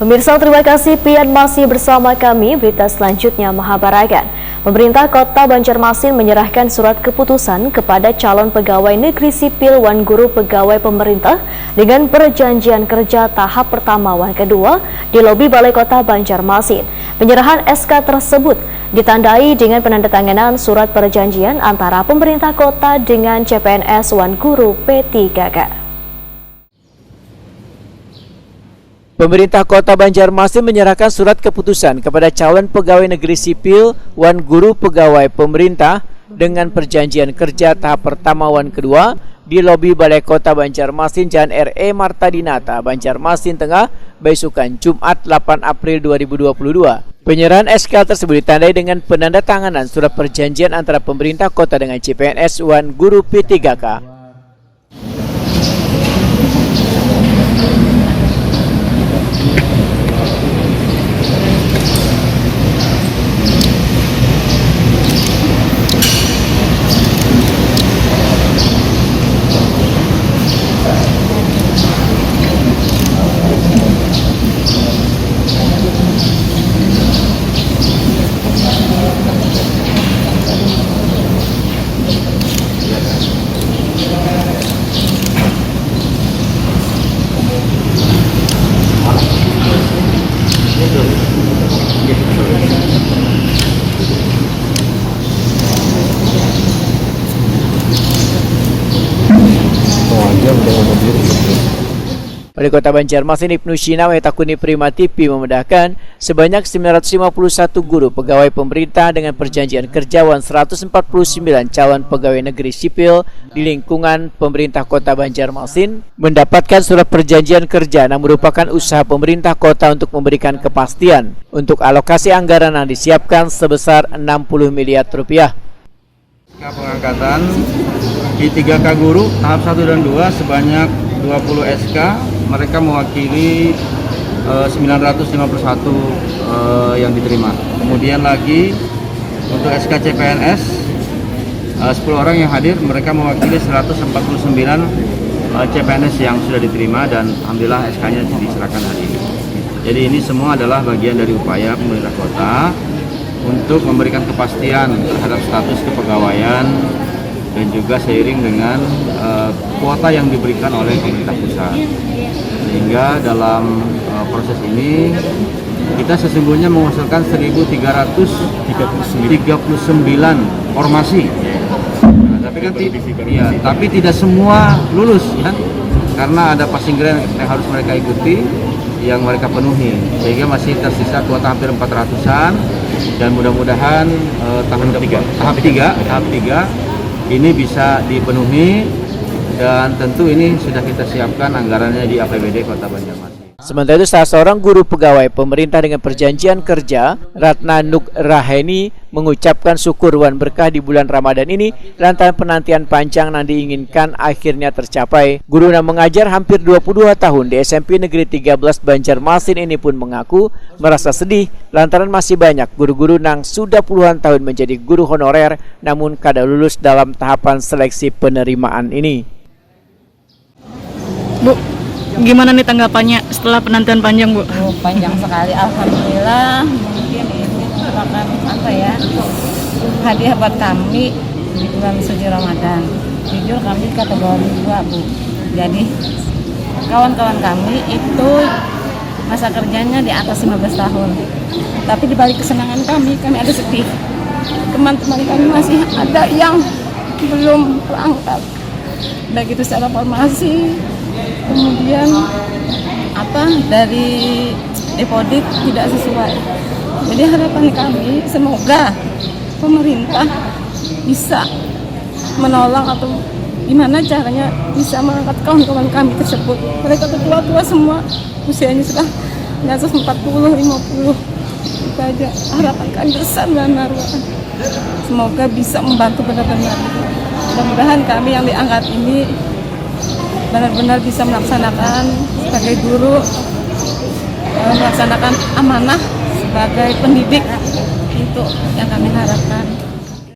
Pemirsa, terima kasih Pian masih bersama kami. Berita selanjutnya Mahabaragan. Pemerintah Kota Banjarmasin menyerahkan surat keputusan kepada calon pegawai negeri sipil Wan Guru pegawai pemerintah dengan perjanjian kerja tahap pertama Wan kedua di lobi Balai Kota Banjarmasin. Penyerahan SK tersebut ditandai dengan penandatanganan surat perjanjian antara pemerintah kota dengan CPNS Wan Guru P3K. Pemerintah Kota Banjarmasin menyerahkan surat keputusan kepada calon pegawai negeri sipil Wan Guru pegawai pemerintah dengan perjanjian kerja tahap pertama Wan kedua di lobi Balai Kota Banjarmasin Jalan R.E. Marta Dinata, Banjarmasin Tengah, Baisukan, Jumat 8 April 2022. Penyerahan SK tersebut ditandai dengan penandatanganan surat perjanjian antara pemerintah kota dengan CPNS Wan Guru P3K. Wali Kota Banjarmasin Ibnu Shina Takuni Prima TV memedahkan sebanyak 951 guru pegawai pemerintah dengan perjanjian kerja 149 calon pegawai negeri sipil di lingkungan pemerintah Kota Banjarmasin mendapatkan surat perjanjian kerja yang merupakan usaha pemerintah kota untuk memberikan kepastian untuk alokasi anggaran yang disiapkan sebesar 60 miliar rupiah. Pengangkatan di 3K guru tahap 1 dan 2 sebanyak 20 SK, mereka mewakili 951 yang diterima. Kemudian lagi untuk SK CPNS 10 orang yang hadir, mereka mewakili 149 CPNS yang sudah diterima dan alhamdulillah SK-nya diserahkan hari ini. Jadi ini semua adalah bagian dari upaya pemerintah kota untuk memberikan kepastian terhadap status kepegawaian dan juga seiring dengan kuota yang diberikan oleh pemerintah pusat. Sehingga dalam proses ini kita sesungguhnya mengusulkan 1.339 ormasi. Nah, tapi tidak semua lulus ya, karena ada passing grade yang harus mereka ikuti, yang mereka penuhi, sehingga masih tersisa kuota hampir 400-an dan mudah-mudahan tahap 3 ini bisa dipenuhi dan tentu ini sudah kita siapkan anggarannya di APBD Kota Banjarmasin. Sementara itu salah seorang guru pegawai pemerintah dengan perjanjian kerja, Ratna Nuk Raheni, mengucapkan syukur wan berkah di bulan Ramadan ini lantaran penantian panjang yang diinginkan akhirnya tercapai. Guru yang mengajar hampir 22 tahun di SMP Negeri 13 Banjarmasin ini pun mengaku merasa sedih lantaran masih banyak guru-guru yang sudah puluhan tahun menjadi guru honorer namun kada lulus dalam tahapan seleksi penerimaan ini. Bu, gimana nih tanggapannya setelah penantian panjang, Bu? Panjang sekali, alhamdulillah. Mungkin ini merupakan hadiah buat kami di bulan suci Ramadan. Jujur kami kategori 2, Bu. Jadi kawan-kawan kami itu masa kerjanya di atas 15 tahun. Tapi di balik kesenangan kami ada sedih. Teman-teman kami masih ada yang belum berangkat. Baik itu secara formasi, kemudian dari deposit tidak sesuai. Jadi harapan kami semoga pemerintah bisa menolong atau gimana caranya bisa mengangkat kawan-kawan kami tersebut. Mereka tua-tua semua, usianya sudah di atas 40-50. Itu aja harapan kami besar dan harapan. Semoga bisa membantu benar-benar. Mudah-mudahan kami yang diangkat ini benar-benar bisa melaksanakan sebagai guru, melaksanakan amanah sebagai pendidik, itu yang kami harapkan.